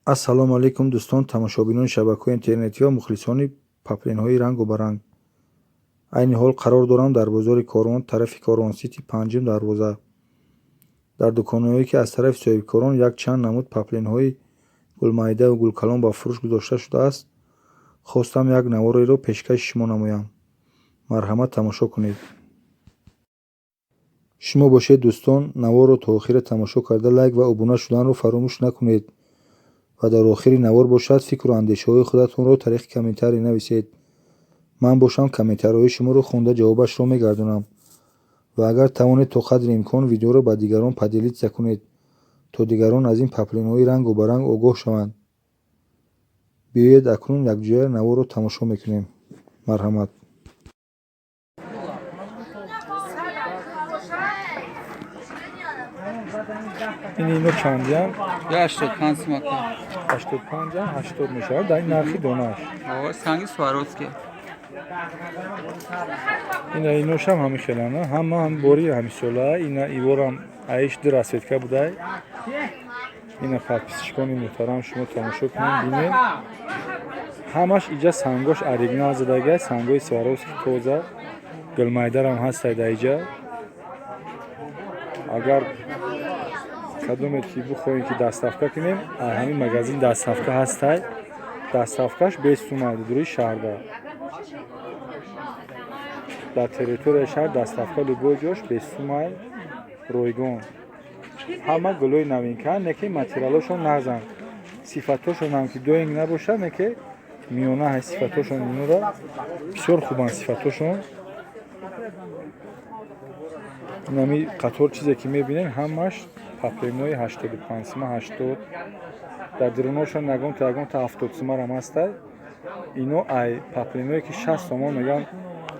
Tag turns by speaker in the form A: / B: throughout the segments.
A: ассалому алайкум дӯстон, тамошобинони шабакаҳои интернетӣ ва мухлисони паплинҳои рангу баранг. Айни ҳол қарор дорам дар бозори Корвон, тарафи Корвон-Сити, 5 дарвоза. Дар дуконҳое, ки аз тарафи соҳибкорон як чанд намуд паплинҳои гулмайдаву гулкалон ба фурӯш гузошта шудааст, хостам як навореро пешкаши шумо намоям. Марҳамат, тамошо кунед. шумо бошед дӯстон, наворро то охира тамошо карда лайк ва обуна шуданро фаромӯш накунед ва дар охири навор бошад фикру андешаҳои худатонро тариқи комментарий нависед. ман бошам комментарҳои шуморо хонда ҷавобашро мегардонам ва агар тавонед то қадри имкон видеоро ба дигарон падилитсия кунед, то дигарон аз ин паплинҳои рангу баранг огоҳ шаванд. биёед акнун якҷоя наворро тамошо мекунем. марҳамат. ино чандям?
B: 85 мака.
A: 85 80 мешавад. дар ин нархи донааш.
B: Санги Сваровский.
A: иношам ҳами хелана, ҳама бори ҳами сола, ина иворам аиш ду расветка будай. ина подписчикони муҳтарам шумо тамошо кунед бинед. ҳамаш иҷа сангош оригинал задагай, сангои Сваровский тоза. гулмайдарам ҳастай дар иҷа. агар кадомед ки бихоҳем ки дастафка кунем, ҳамин магазин дастафка ҳастай. дастафкаш 20 сомай дуруи шаҳрда. дар территорияи шаҳр дастафка любой ҷош 20 сомай ройгон. ҳама гулои навинка, неки материалошон назан. сифатошон ҳам ки доинг набоша, неки миёна ҳай сифатошон инора бисёр хубан сифатошон. нами қатор чизе ки мебинем ҳамаш паплинои 85 сома 80. дар дируношон ягонта 70 сомарам ҳастай. ино ай паплиное ки 60 сомон меган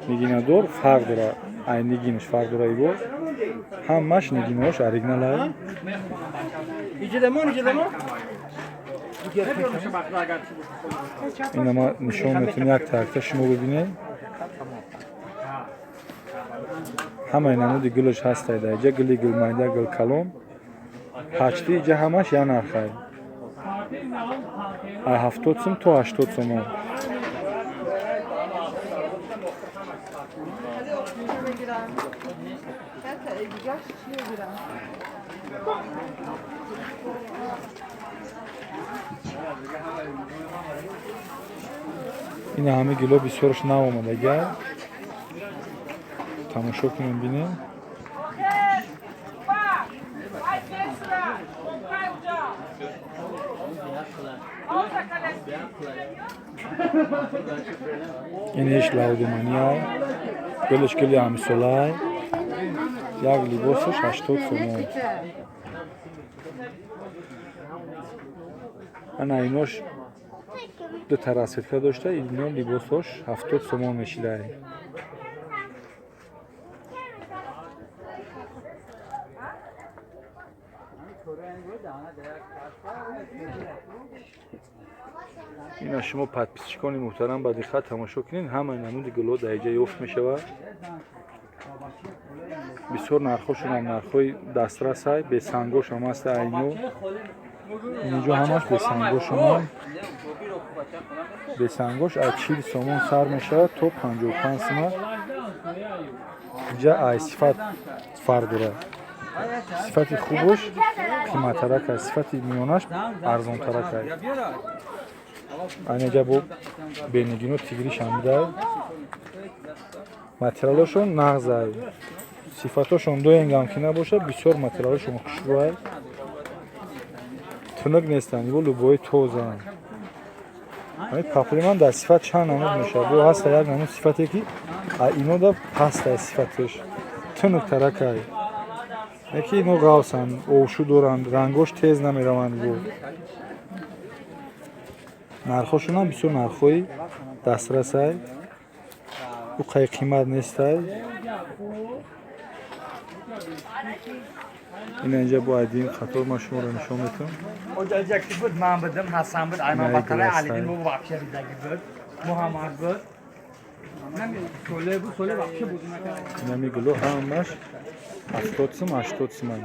A: нигинадор фарқ дора. ай нигинаш фарқ дора иво. ҳамаш нигинаҳош оригиналай. ина ма нишон метавонам як тарта шумо бибинед. ҳамаи намуди гулаш ҳастай дар иҷа. гули гулмайда, гулкалон. ҳачти иҷа ҳамаш як нархай. 70 сом то 80 сомон. ина ҳами гуло бисёраш нав омадагай. тамошо кунем бинем. инеш лаудумания. гулаш гули ҳамисолай. як либосаш 80 сомон. ана инош ду та расветка дошта, ино либосош 70 сомон мешидай. ина шумо подписчикони муҳтарам ба диққат тамошо кунед. ҳамаи намуди гулҳо дар иҷа ёфт мешавад. бисёр нархошон ҳам нархҳои дастрасай. бесангош ҳам аст айно. инҷо ҳамаш бесангошонам. бесангош аз 40 сомон сар мешавад то 55 сома. иҷа ай сифат фарқ дорад. сифати хубош қиматтаракай, сифати миёнаш арзонтаракай. айнаҷа бо бенигино тигришам будай. материалошон нағзай. сифатошон доингам ки набоша, бисёр материалошон хушбӯай. тунук нестанд, иво лубои тозаам. ҳамин папли ман дар сифат чанд намуд мешавад. бо ҳаста як намуд сифате ки ино да пастай сифаташ. тунуктаракай. неки ино ғавсанд, овшу доранд, рангош тез намераванд. бо нархошонам бисёр нархҳои дастрасай. ӯ қай қимат нестай. ина инҷа бо айдин қатор ман шуморо нишон метавонам.
C: оҷаҷаки буд, ман будам, ҳасан буд, айман баталай, алидин бу вахша бидagi буд, муҳаммад буд. Нами соле буд, соле вахша буд накард.
A: нами гуло ҳамаш 70 сом 80 сом.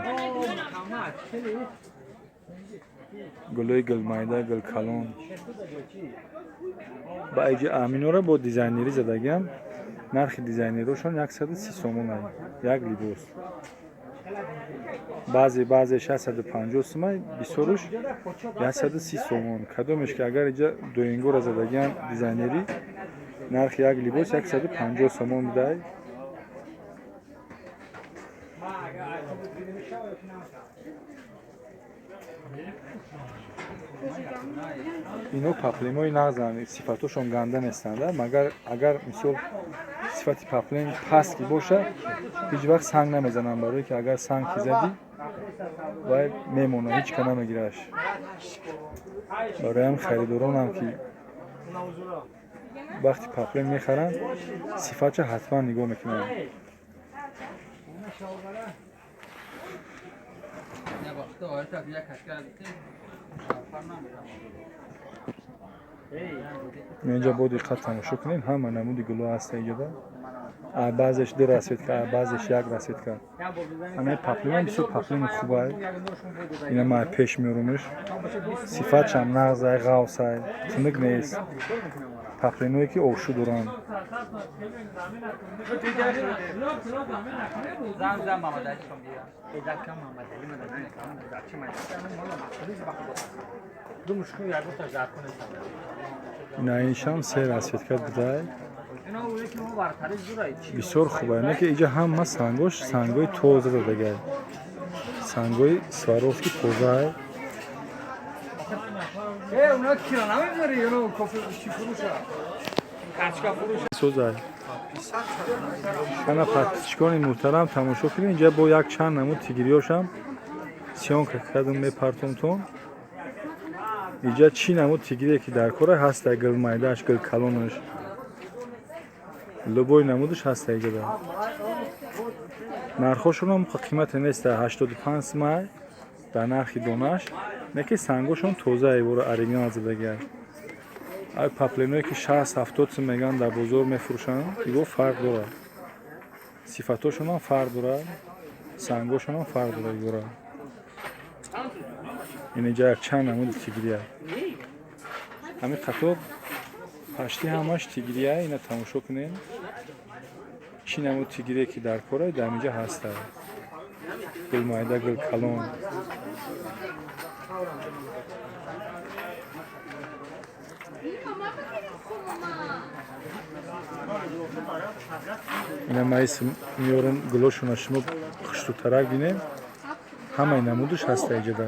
A: گلوی گل مایده گل کلون با ایجا امینورا با دیزاینری زدگیم نرخ دیزاینروشون 130 سومون است یک لیبوس بعضی 650 سوم بیسوروش 130 سومون کدومش که اگر اینجا دو انگور زدگیم دیزاینری نرخ یک لیبوس 150 سومون میده اینو پاپلیموی نغزن صفاتشون گنده نیستند مگر اگر مثل صفت پاپلیم پست باشه هیچ وقت سنگ نمیزنن برای که اگر سنگ زدی و میمونه هیچ کنه نمیگیرش برای هم خریداران هم که وقتی پاپلیم میخرن صفتش حتما نگاه میکنن اینجا با دقت تماشا کنین همه نمودی گلو هست اینجا بعضش 2 رسید کرد بعضش 1 رسید کرد همه پاپلیم بسیار پاپلیم خوبه اینا ما پیش میرومش صفتش هم نغزه غوصه تنگ نیست پاپلینوی که اوشو دوران اینا اینش هم 3 رسید کرد بوده بسیار خوبه اینه که اینجا هم سنگوی توزه داده گرد سنگوی سواروفکی توزه
C: اونا کیرا نمیبری اونا کافی چی فروشه کچکا فروشه
A: سوزه انا پرتیشکان محترم تماشا کنید اینجا با یک چند نمود تیگریاش هم سیان کردم میپرتونتون اینجا چی نمود تیگریه که در کاره هست گل مایدهش گل کلونش لبوی نمودش هست اینجا در نرخوشون هم قیمت نیست 85 سمای در نرخی دونش نکی سنگوشون توزه ای برو اریگنال زده گرد ای پاپلینوی که 60-70 سم میگن در بزرگ میفروشن ایگو فرق داره صفتاشون هم فرق داره سنگوشون هم فرق داره ایگو این اینجا یک چند نمود تیگریه همین خطاب پشتی همش تیگریه اینا تماشا کنین چی نمود تیگریه که در کاره در اینجا هسته گل مایده گل کلون اینا مایس میورم گلوشون شما خشتو ترک بینیم همه نمودش هسته اینجا در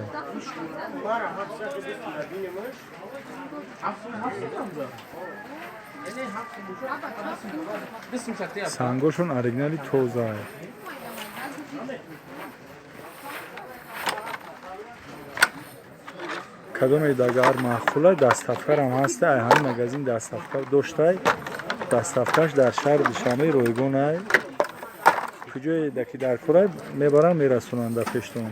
A: سنگوشون اریگنالی توزه های کدوم ایداگر محخوله دستافکر هم هسته ای همین مگزین دستافکر داشته دستافکرش در شهر دوشنبه رویگون های کجای دکی در کره میبرن میرسونن در پیشتون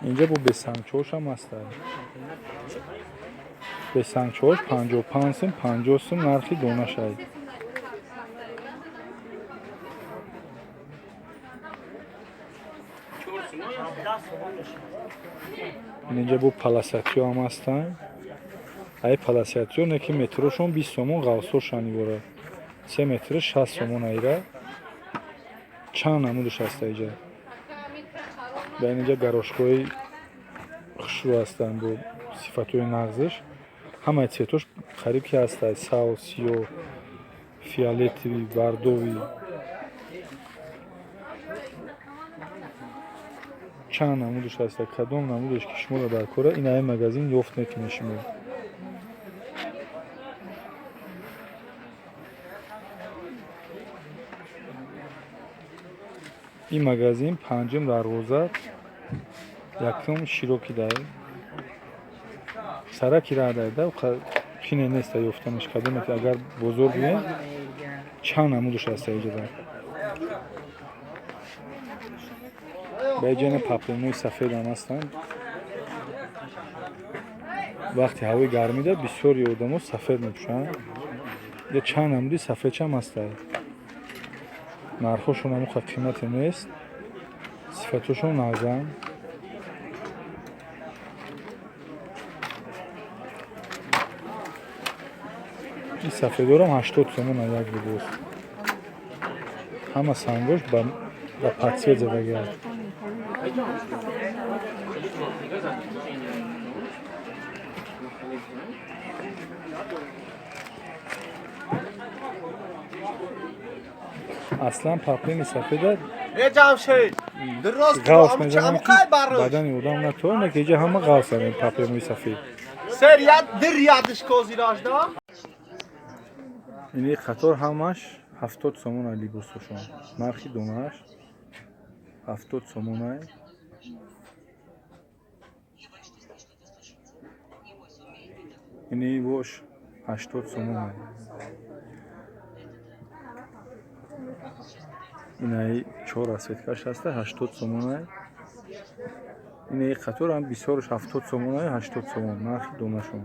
A: اینجا با بسنگچوش هم هسته بسنگچوش 55 سم 50 سم نرخی دونه شد اینجا با پلاساتیو هم هستن ای پلاساتیو نکی متروشون 20 سومون غوصوش هنیگوره 3 متر 60 سومون ایره چند نمودش هسته اینجا به اینجا گروشکوی خشو هستن با صفتوی نغزش همه چیتوش قریب که هسته ساو سیو فیالتوی وردوی چند نمودش هسته کدوم نمودش که شما رو برکاره این های مگزین یفت نکنه شما این مگزین پنجم دروازه یکم شیروکی داره سرکی را داره و خینه نیست یفتنش کدومه که اگر بزرگ بیه چند نمودش هسته اینجا داره به جن پاپلینوی سفید هم هستن вақти ҳавои гармида бисёри одамо сафед мепӯшанд. Я чанд амуди сафедчам ҳастанд. нархошон ҳамуқа қимате нест. сифатошон нарзан. ин сафедорам 80 сомон як видос. ҳама сангош ба подсвет задагиаст. аслан паплини сафеда ғавс мезанам ки бадани одам натавонад ки инҷа ҳама ғавс ҳастанд паплинои сафед. ини қатор ҳамаш 70 сомон ай либосошон. нархи донааш 70 сомон ай. ини бош 80 сомон ай. инаи 4 расветкаш ҳаста 80 сомон ай. инаи қатор ҳам бисёрш 70 сомон ай 80 сомон нархи донашон.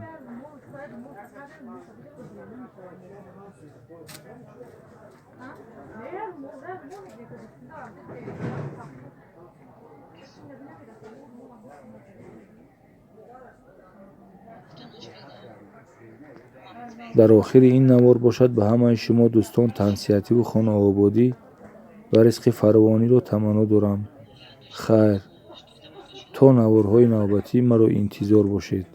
A: дар охири ин навор бошад ба ҳамаи шумо дӯстон тавсиятиву хонаободӣ ва ризқи фаровониро таманно дорам. хайр, то наворҳои навбатӣ маро интизор бошед.